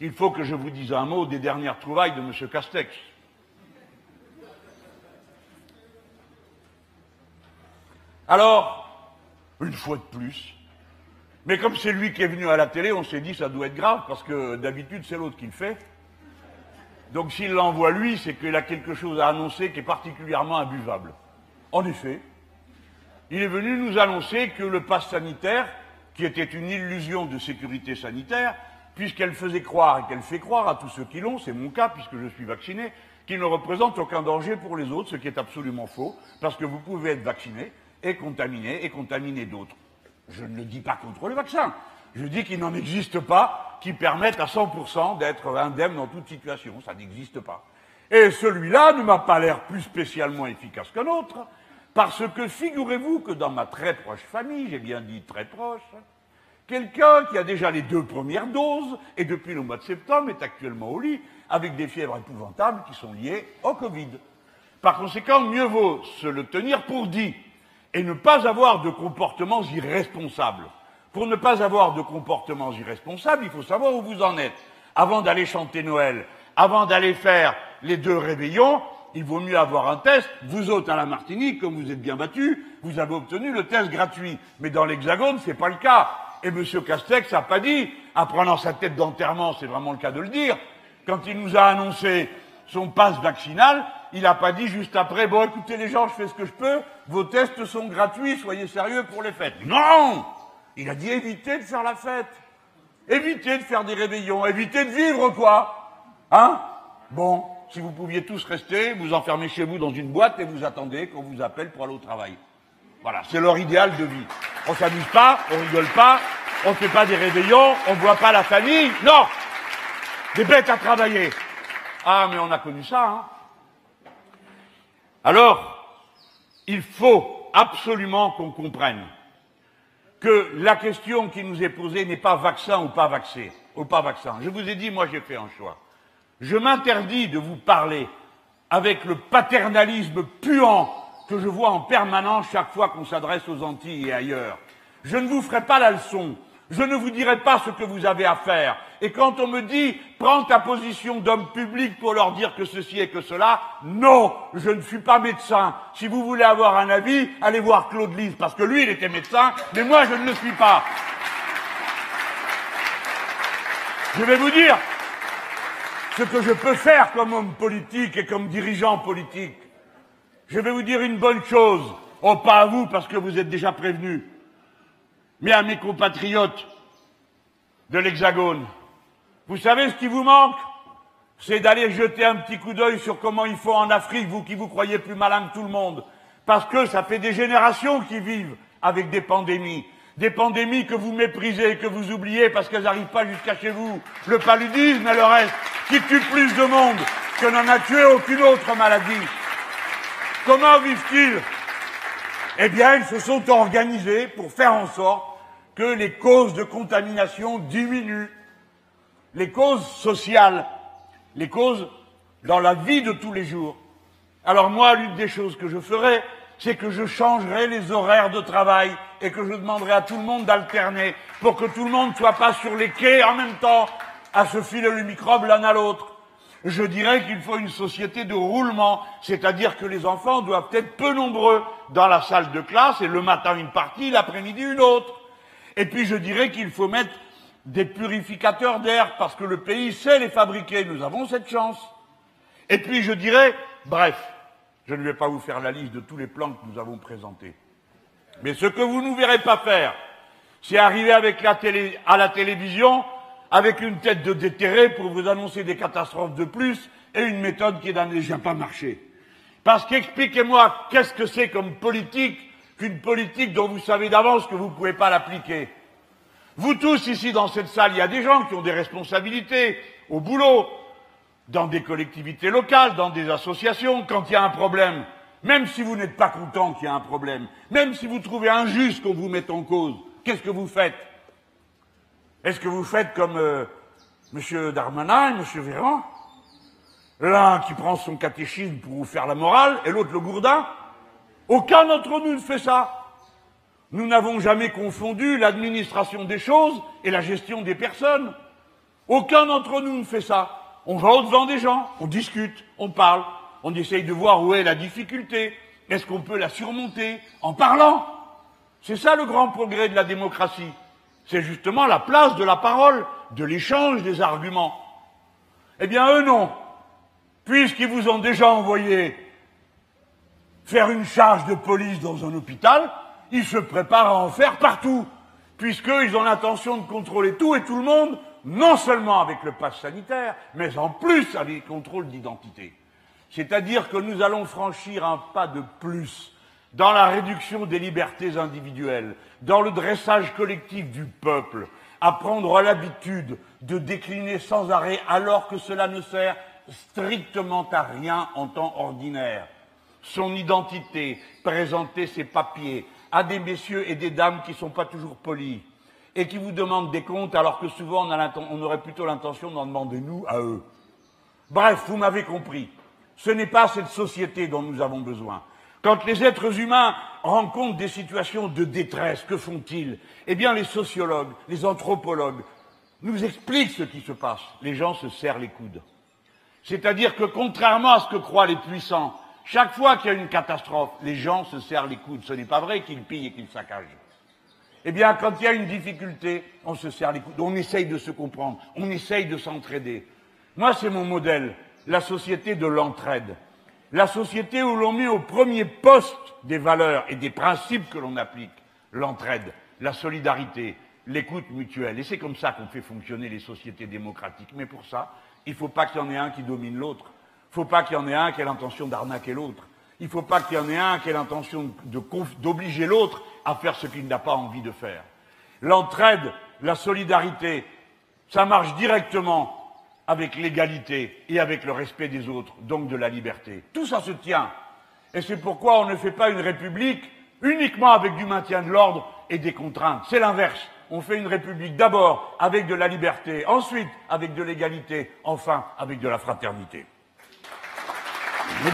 il faut que je vous dise un mot des dernières trouvailles de M. Castex. Alors, une fois de plus, mais comme c'est lui qui est venu à la télé, on s'est dit ça doit être grave, parce que d'habitude c'est l'autre qui le fait. Donc s'il l'envoie lui, c'est qu'il a quelque chose à annoncer qui est particulièrement imbuvable. En effet, il est venu nous annoncer que le pass sanitaire, qui était une illusion de sécurité sanitaire, puisqu'elle faisait croire et qu'elle fait croire à tous ceux qui l'ont, c'est mon cas puisque je suis vacciné, qu'il ne représente aucun danger pour les autres, ce qui est absolument faux, parce que vous pouvez être vacciné et contaminer d'autres. Je ne le dis pas contre le vaccin, je dis qu'il n'en existe pas qui permettent à 100% d'être indemne dans toute situation, ça n'existe pas. Et celui-là ne m'a pas l'air plus spécialement efficace qu'un autre, parce que figurez-vous que dans ma très proche famille, j'ai bien dit très proche, quelqu'un qui a déjà les 2 premières doses et depuis le mois de septembre est actuellement au lit avec des fièvres épouvantables qui sont liées au Covid. Par conséquent, mieux vaut se le tenir pour dit et ne pas avoir de comportements irresponsables. Pour ne pas avoir de comportements irresponsables, il faut savoir où vous en êtes. Avant d'aller chanter Noël, avant d'aller faire les 2 réveillons, il vaut mieux avoir un test. Vous autres à la Martinique, comme vous êtes bien battus, vous avez obtenu le test gratuit. Mais dans l'Hexagone, c'est pas le cas. Et M. Castex n'a pas dit, en prenant sa tête d'enterrement, c'est vraiment le cas de le dire, quand il nous a annoncé son passe vaccinal, il n'a pas dit juste après, bon écoutez les gens, je fais ce que je peux, vos tests sont gratuits, soyez sérieux pour les fêtes. Non! Il a dit évitez de faire la fête, évitez de faire des réveillons, évitez de vivre quoi. Hein? Bon, si vous pouviez tous rester, vous enfermez chez vous dans une boîte et vous attendez qu'on vous appelle pour aller au travail. Voilà, c'est leur idéal de vie. On s'amuse pas, on rigole pas, on fait pas des réveillons, on voit pas la famille, non! Des bêtes à travailler. Ah, mais on a connu ça, hein. Alors, il faut absolument qu'on comprenne que la question qui nous est posée n'est pas vaccin ou pas vaccin. Je vous ai dit, moi j'ai fait un choix. Je m'interdis de vous parler avec le paternalisme puant que je vois en permanence chaque fois qu'on s'adresse aux Antilles et ailleurs. Je ne vous ferai pas la leçon. Je ne vous dirai pas ce que vous avez à faire. Et quand on me dit « prends ta position d'homme public pour leur dire que ceci et que cela », non, je ne suis pas médecin. Si vous voulez avoir un avis, allez voir Claude Lise, parce que lui, il était médecin, mais moi, je ne le suis pas. Je vais vous dire ce que je peux faire comme homme politique et comme dirigeant politique. Je vais vous dire une bonne chose. Oh, pas à vous, parce que vous êtes déjà prévenus, mais à mes compatriotes de l'Hexagone. Vous savez ce qui vous manque? C'est d'aller jeter un petit coup d'œil sur comment ils font en Afrique, vous qui vous croyez plus malin que tout le monde. Parce que ça fait des générations qui vivent avec des pandémies. Des pandémies que vous méprisez, que vous oubliez parce qu'elles n'arrivent pas jusqu'à chez vous. Le paludisme et le reste, qui tue plus de monde que n'en a tué aucune autre maladie. Comment vivent-ils? Eh bien, ils se sont organisés pour faire en sorte que les causes de contamination diminuent. Les causes sociales, les causes dans la vie de tous les jours. Alors moi, l'une des choses que je ferai, c'est que je changerai les horaires de travail et que je demanderai à tout le monde d'alterner pour que tout le monde ne soit pas sur les quais en même temps à se filer le microbe l'un à l'autre. Je dirais qu'il faut une société de roulement, c'est-à-dire que les enfants doivent être peu nombreux dans la salle de classe et le matin une partie, l'après-midi une autre. Et puis je dirais qu'il faut mettre des purificateurs d'air parce que le pays sait les fabriquer, nous avons cette chance. Et puis je dirais, bref, je ne vais pas vous faire la liste de tous les plans que nous avons présentés. Mais ce que vous ne verrez pas faire, c'est arriver avec à la télévision avec une tête de déterré pour vous annoncer des catastrophes de plus et une méthode qui n'a déjà pas marché. Parce qu'expliquez-moi, qu'est-ce que c'est comme politique qu'une politique dont vous savez d'avance que vous ne pouvez pas l'appliquer? Vous tous ici dans cette salle, il y a des gens qui ont des responsabilités au boulot, dans des collectivités locales, dans des associations, quand il y a un problème, même si vous n'êtes pas content qu'il y ait un problème, même si vous trouvez injuste qu'on vous mette en cause, qu'est-ce que vous faites? Est-ce que vous faites comme M. Darmanin et M. Véran? L'un qui prend son catéchisme pour vous faire la morale et l'autre le gourdin? Aucun d'entre nous ne fait ça. Nous n'avons jamais confondu l'administration des choses et la gestion des personnes. Aucun d'entre nous ne fait ça. On va au-devant des gens, on discute, on parle, on essaye de voir où est la difficulté, est-ce qu'on peut la surmonter en parlant. C'est ça le grand progrès de la démocratie. C'est justement la place de la parole, de l'échange des arguments. Eh bien, eux non. Puisqu'ils vous ont déjà envoyé faire une charge de police dans un hôpital, ils se préparent à en faire partout, puisqu'ils ont l'intention de contrôler tout et tout le monde, non seulement avec le pass sanitaire, mais en plus avec les contrôles d'identité. C'est-à-dire que nous allons franchir un pas de plus dans la réduction des libertés individuelles, dans le dressage collectif du peuple, à prendre l'habitude de décliner sans arrêt alors que cela ne sert strictement à rien en temps ordinaire. Son identité, présenter ses papiers à des messieurs et des dames qui ne sont pas toujours polis et qui vous demandent des comptes alors que souvent on aurait plutôt l'intention d'en demander nous à eux. Bref, vous m'avez compris. Ce n'est pas cette société dont nous avons besoin. Quand les êtres humains rencontrent des situations de détresse, que font-ils? Eh bien, les sociologues, les anthropologues nous expliquent ce qui se passe. Les gens se serrent les coudes. C'est-à-dire que, contrairement à ce que croient les puissants, chaque fois qu'il y a une catastrophe, les gens se serrent les coudes. Ce n'est pas vrai qu'ils pillent et qu'ils saccagent. Eh bien, quand il y a une difficulté, on se serre les coudes, on essaye de se comprendre, on essaye de s'entraider. Moi, c'est mon modèle, la société de l'entraide. La société où l'on met au premier poste des valeurs et des principes que l'on applique, l'entraide, la solidarité, l'écoute mutuelle. Et c'est comme ça qu'on fait fonctionner les sociétés démocratiques. Mais pour ça, il ne faut pas qu'il y en ait un qui domine l'autre. Il ne faut pas qu'il y en ait un qui ait l'intention d'arnaquer l'autre. Il ne faut pas qu'il y en ait un qui ait l'intention d'obliger l'autre à faire ce qu'il n'a pas envie de faire. L'entraide, la solidarité, ça marche directement avec l'égalité et avec le respect des autres, donc de la liberté. Tout ça se tient. Et c'est pourquoi on ne fait pas une république uniquement avec du maintien de l'ordre et des contraintes. C'est l'inverse. On fait une république d'abord avec de la liberté, ensuite avec de l'égalité, enfin avec de la fraternité.